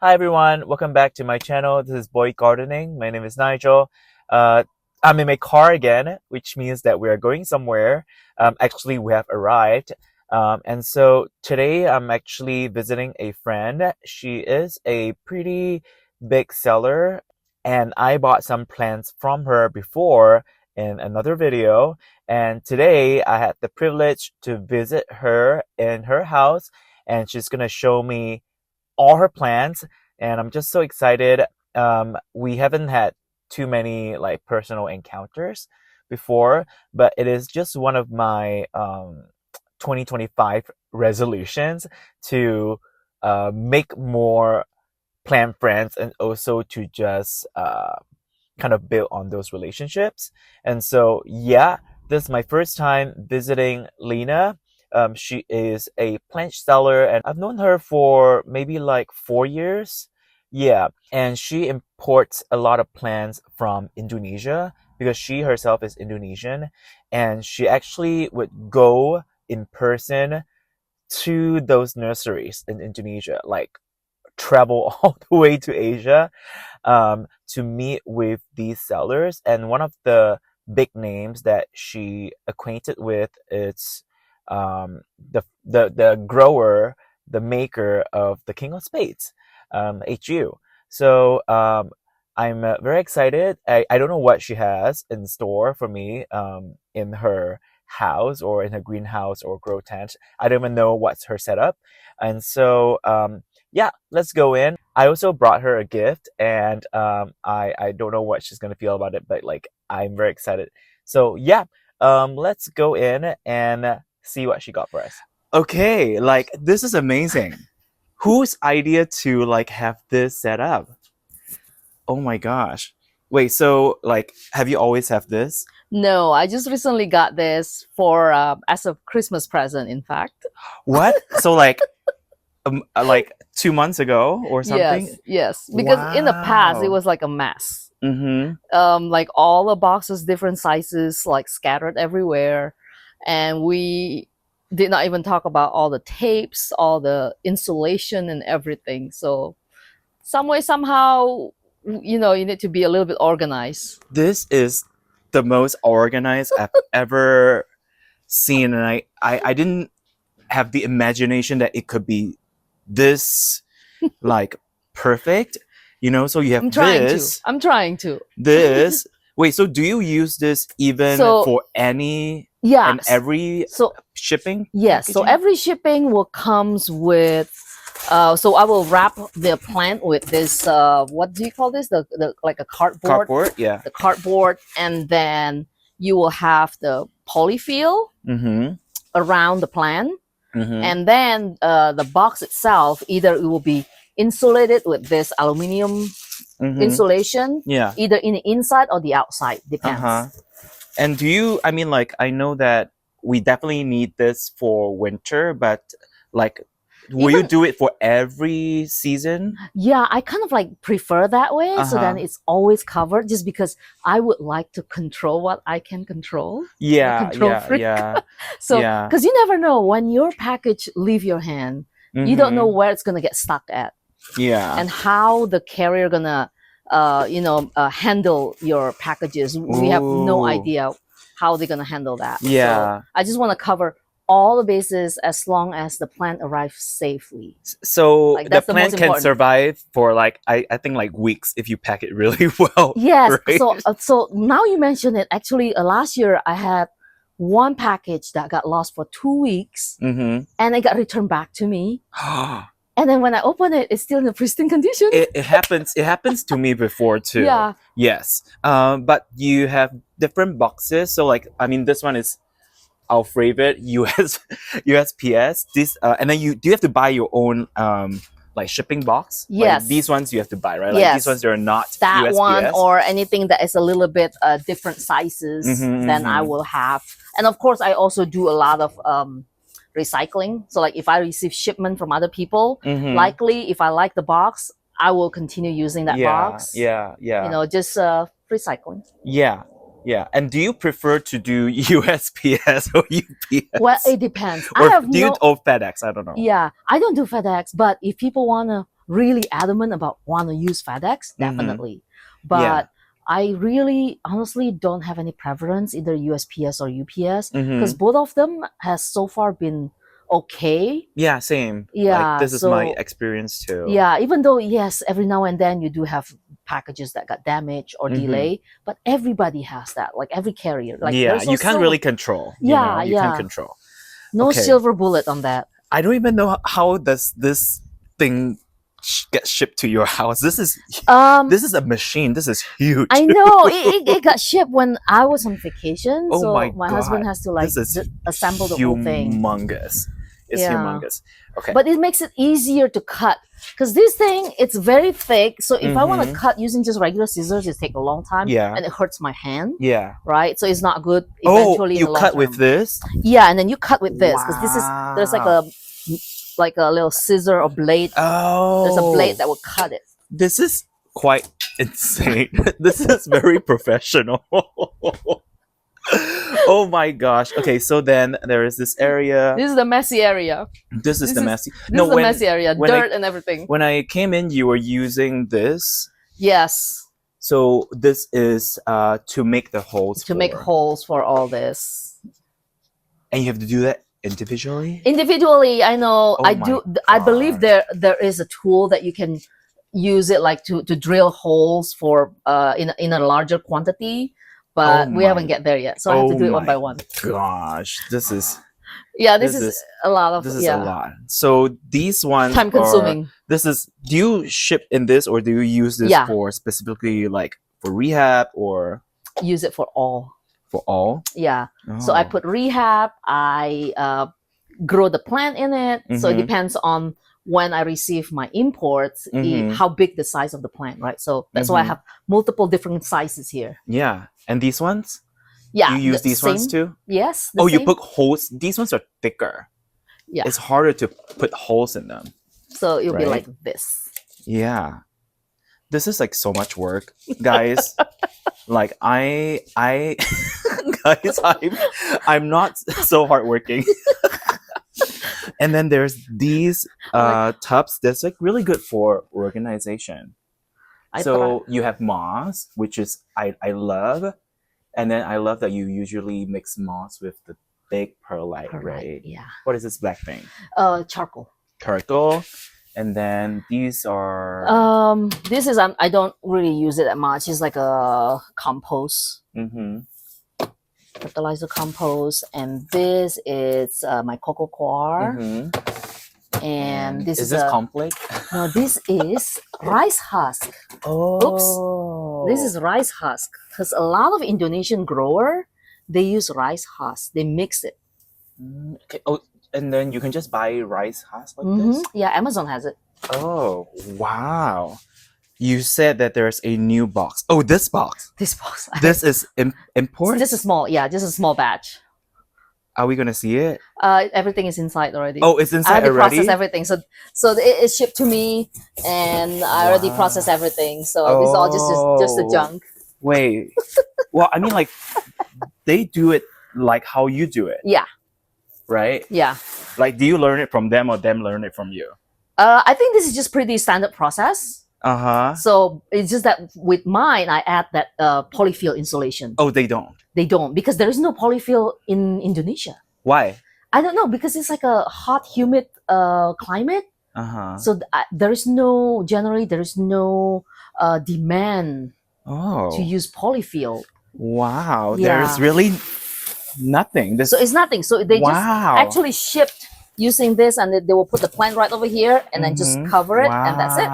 Hi everyone, welcome back to my channel. This is Boy Gardening. My name is Nigel. I'm in my car again, which means that we are going somewhere. Actually, we have arrived. And so today I'm actually visiting a friend. She is a pretty big seller, and I bought some plants from her before in another video. And today I had the privilege to visit her in her house, and she's gonna show me all her plants, and I'm just so excited. We haven't had too many like personal encounters before, but it is just one of my 2025 resolutions to make more plant friends, and also to just kind of build on those relationships. And so yeah, this is my first time visiting Lina. She is a plant seller, and I've known her for maybe like 4 years. Yeah, and she imports a lot of plants from Indonesia because she herself is Indonesian, and she actually would go in person to those nurseries in Indonesia, like travel all the way to Asia to meet with these sellers. And one of the big names that she acquainted with is the grower, the maker of the King of Spades, HU. So I'm very excited. I don't know what she has in store for me in her house or in her greenhouse or grow tent. I don't even know what's her setup. And so yeah, let's go in. I also brought her a gift, and I don't know what she's gonna feel about it, but like I'm very excited. So yeah, let's go in and see what she got for us. Okay, like this is amazing. Whose idea to like have this set up? Oh my gosh. Wait, so like have you always have this? No, I just recently got this for as a Christmas present, in fact. What? So like 2 months ago or something? Yes. Because in the past it Wow. was like a mess. Mm-hmm. Like all the boxes, different sizes, like scattered everywhere, and we did not even talk about all the tapes, all the insulation, and everything. So some way, somehow, you need to be a little bit organized. This is the most organized I've ever seen, and I didn't have the imagination that it could be this like perfect, so you have I'm trying to. this. Wait, so do you use this even for any and every shipping? Yes, so every shipping will comes with so I will wrap the plant with this what do you call this, the like a cardboard, yeah, the cardboard, and then you will have the polyfill around the plant. And then the box itself, either it will be insulated with this aluminum insulation, either in the inside or the outside, depends. And I mean, like, I know that we definitely need this for winter, but like, will you do it for every season? Yeah, I kind of like prefer that way, so then it's always covered, just because I would like to control what I can control. Yeah, control freak. So because you never know when your package leave your hand, you don't know where it's gonna get stuck at. Yeah. And how the carrier gonna handle your packages. We have no idea how they're gonna handle that. Yeah. So I just want to cover all the bases as long as the plant arrives safely. So like, the plant can survive for like I think like weeks if you pack it really well. Yes. Right? So now you mention it. Actually, last year I had one package that got lost for 2 weeks, and it got returned back to me. And then when I open it, it's still in a pristine condition. It happens. It happens to me before too. Yeah. Yes. But you have different boxes. So like, I mean, this one is our favorite USPS. This and then do you have to buy your own like shipping box? Yes. Like these ones you have to buy, right? Like these ones they're not that USPS. One or anything that is a little bit different sizes. Then I will have, and of course I also do a lot of recycling. So like if I receive shipment from other people, likely if I like the box, I will continue using that box. Yeah. Just recycling. Yeah. And do you prefer to do USPS or UPS? Well, it depends. Or do you FedEx? I don't know. Yeah, I don't do FedEx, but if people want to really adamant about want to use FedEx, definitely. But I really honestly don't have any preference, either USPS or UPS, because both of them has so far been okay. Yeah, same. Yeah, like, this is my experience too. Yeah, even though yes, every now and then you do have packages that got damaged or delayed, but everybody has that. Like every carrier, like yeah, there's no you can't really control. You know? You can't control. No silver bullet on that. I don't even know how does this thing get shipped to your house. This is a machine. This is huge. I know it got shipped when I was on vacation. Oh so my my God. husband has to like assemble the whole thing. Humongous. It's humongous. Okay. But it makes it easier to cut because this thing, it's very thick. So if I want to cut using just regular scissors, it takes a long time. Yeah. And it hurts my hand. Yeah. Right. So it's not good. Eventually, you cut with this? Yeah, and then you cut with this because this is there's like a little scissor or blade. Oh. There's a blade that will cut it. This is quite insane. This is very professional. Oh my gosh. Okay, so then there is this area. This is the messy area. This is the messy. This is the messy area. Dirt and everything. When I came in, you were using this. Yes. So this is to make the holes. To make holes for all this. And you have to do that individually? Individually, I know. Oh I do. I believe there is a tool that you can use it like to drill holes for in a larger quantity. But we haven't get there yet, so I have to do it one by one. Gosh, this is this is a lot of this is a lot. So these ones time consuming. Do you ship in this or do you use this for specifically like for rehab or use it for all? For all? Yeah. So I put rehab. I grow the plant in it. So it depends on when I receive my imports, how big the size of the plant, right? So that's why I have multiple different sizes here. Yeah. And these ones? Yeah. You use these ones too? Yes. You put holes. These ones are thicker. Yeah. It's harder to put holes in them. So it'll be like this. Yeah. This is like so much work, guys. Like guys, I'm not so hardworking. And then there's these tubs that's like really good for organization. So you have moss, which is I love, and then I love that you usually mix moss with the big perlite, right? Yeah. What is this black thing? Charcoal. Charcoal, and then these are. This is I don't really use it that much. It's like a compost. Fertilizer compost, and this is my cocoa coir. And this is this conflict? No, this is rice husk. Oops, this is rice husk because a lot of Indonesian grower they use rice husk. They mix it. Okay. Oh, and then you can just buy rice husk like this. Yeah, Amazon has it. Oh wow! You said that there's a new box. Oh, this box. This box. This is import. This is small. Yeah, this is a small batch. Are we gonna see it? Everything is inside already. Oh, it's inside already? I already processed everything. So it's shipped to me, and I already processed everything. So this is all just the junk. Wait. Well, I mean, like, they do it like how you do it. Yeah. Right? Yeah. Like, do you learn it from them or them learn it from you? I think this is just pretty standard process. So it's just that with mine, I add that polyfill insulation. Oh, they don't? They don't, because there is no polyfill in Indonesia. Why? I don't know, because it's like a hot, humid climate. So there is no demand to use polyfill. Wow. There's really nothing. So it's nothing. So they just actually shipped using this, and they will put the plant right over here and then just cover it, and that's it.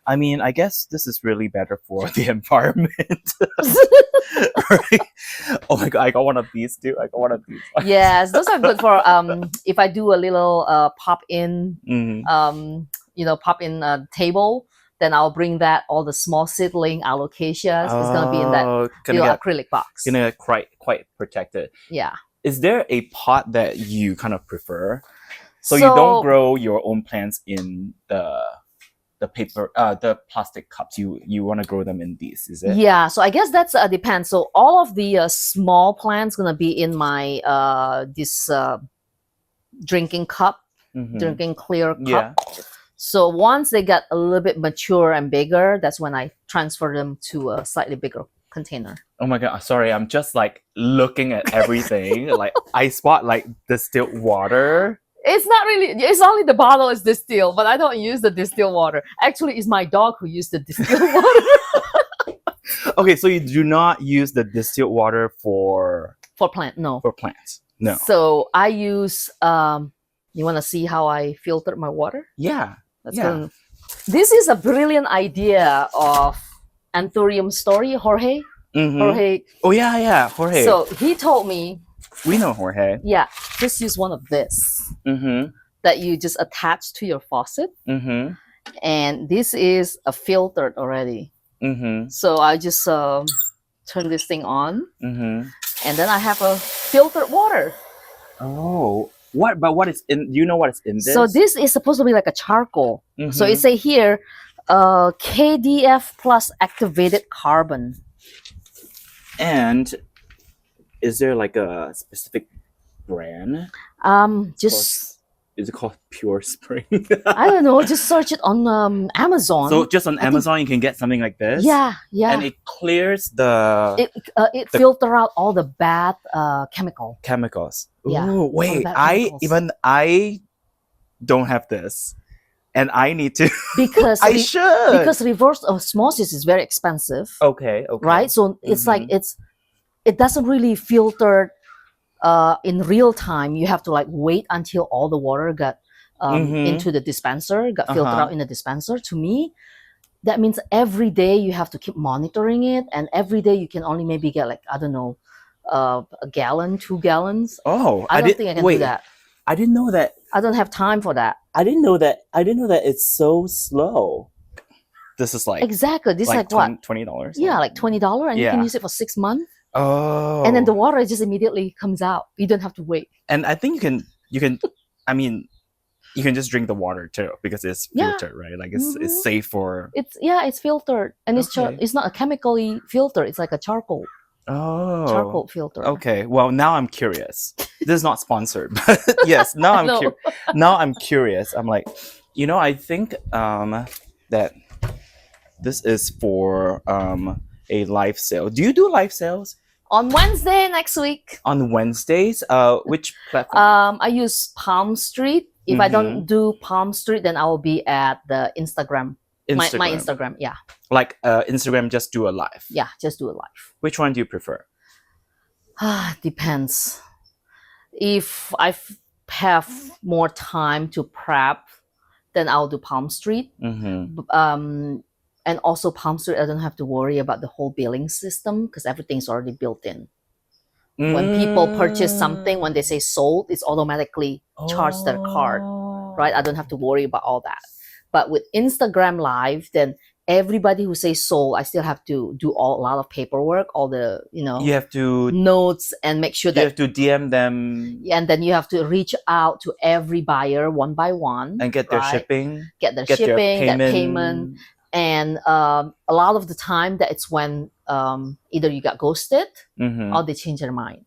I mean, I guess this is really better for the environment. Right? Oh my God, I got one of these too. I got one of these. Yes, those are good for if I do a little pop in table, then I'll bring that all the small seedling alocasias. It's gonna be in that little acrylic box. Gonna get quite protected. Yeah. Is there a pot that you kind of prefer? So you don't grow your own plants in the paper, the plastic cups. You want to grow them in these, is it? Yeah. So I guess that's depends. So all of the small plants gonna be in my this drinking cup, drinking clear cup. Yeah. So once they got a little bit mature and bigger, that's when I transfer them to a slightly bigger container. Oh my god, sorry, I'm just like looking at everything. Like I spot like distilled water. It's not really, it's only the bottle is distilled, but I don't use the distilled water. Actually, it's my dog who used the distilled water. Okay, so you do not use the distilled water for plants. No. So I use you want to see how I filtered my water? Yeah. This is a brilliant idea of Anthurium story, Jorge. Mm-hmm. Jorge. Oh yeah, Jorge. So he told me. We know Jorge. Yeah, just use one of this that you just attach to your faucet. And this is a filtered already. So I just turn this thing on. And then I have a filtered water. Oh, what? But what is in? Do you know what is in this? So this is supposed to be like a charcoal. So it say here, KDF plus activated carbon. And is there like a specific brand? Is it called Pure Spring? I don't know. Just search it on Amazon. So just on Amazon, you can get something like this. Yeah. And it clears the. It filter out all the bad chemicals. Yeah. Ooh, wait, I don't have this, and I need to. Because I should. Because reverse osmosis is very expensive. Okay. Right. So it's like it doesn't really filter. In real time, you have to like wait until all the water got into the dispenser, got filtered out in the dispenser. To me, that means every day you have to keep monitoring it, and every day you can only maybe get like, I don't know, a gallon, 2 gallons. Oh, I don't think I can do that. I didn't know that. I don't have time for that. I didn't know that it's so slow. This is like exactly. This like what? $20. Yeah, like $20, and you can use it for 6 months. Oh. And then the water just immediately comes out. You don't have to wait. And I think you can I mean, you can just drink the water too because it's filtered, right? Like it's safe for it's filtered, and it's not a chemically filter. It's like a charcoal filter. Okay. Well, now I'm curious. This is not sponsored, but yes, now I'm curious. I'm like, I think that this is for a live sale. Do you do live sales? On Wednesday next week. On Wednesdays? Which platform? I use Palmstree. If I don't do Palmstree, then I will be at the Instagram. My Instagram, yeah. Like Instagram, just do a live. Yeah, just do a live. Which one do you prefer? Depends. If I have more time to prep, then I'll do Palmstree. And also Palmstree, I don't have to worry about the whole billing system because everything's already built in. When people purchase something, when they say sold, it's automatically charged their card, right? I don't have to worry about all that. But with Instagram Live, then everybody who says sold, I still have to do a lot of paperwork, all the, you have to notes and make sure that you have to DM them. And then you have to reach out to every buyer one by one. And get their shipping. Get their payment. And a lot of the time that it's when either you got ghosted or they change their mind.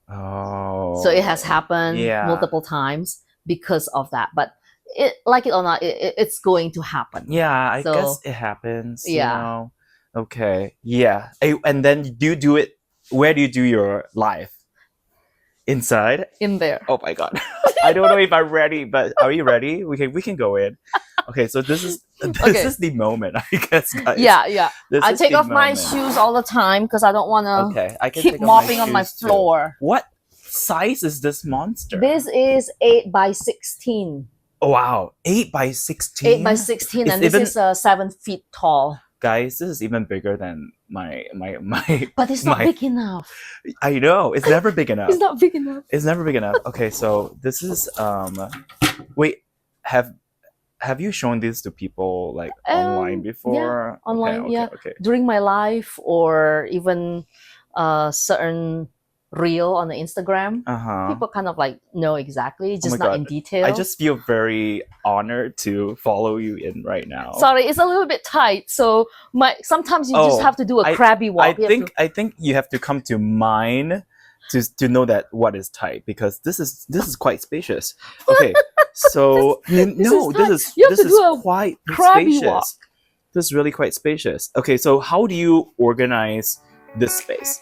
Oh. So it has happened multiple times because of that. But like it or not, it's going to happen. Yeah, I guess it happens. Yeah. Okay. Yeah. And then do you do it? Where do you do your live? Inside? In there. Oh my god. I don't know if I'm ready, but are you ready? We can go in. Okay, so this is the moment, I guess, guys. Yeah. I take off my shoes all the time because I don't want to keep mopping on my floor. Too. What size is this monster? This is 8 by 16. Oh, wow, 8 by 16. 8 by 16, and this is 7 feet tall. Guys, this is even bigger than my. But it's not big enough. I know, it's never big enough. It's not big enough. It's never big enough. Okay, so this is wait, have you shown this to people like online before? Yeah, online, okay. During my life or even certain reel on the Instagram, people kind of like know exactly, just not in detail. I just feel very honored to follow you in right now. Sorry, it's a little bit tight, so sometimes you just have to do a crabby walk. I think you have to come to mine to know that what is tight, because this is quite spacious. Okay. So no, tight. this You have to is do a quite crabby spacious. This is really quite spacious. Okay, so how do you organize this space?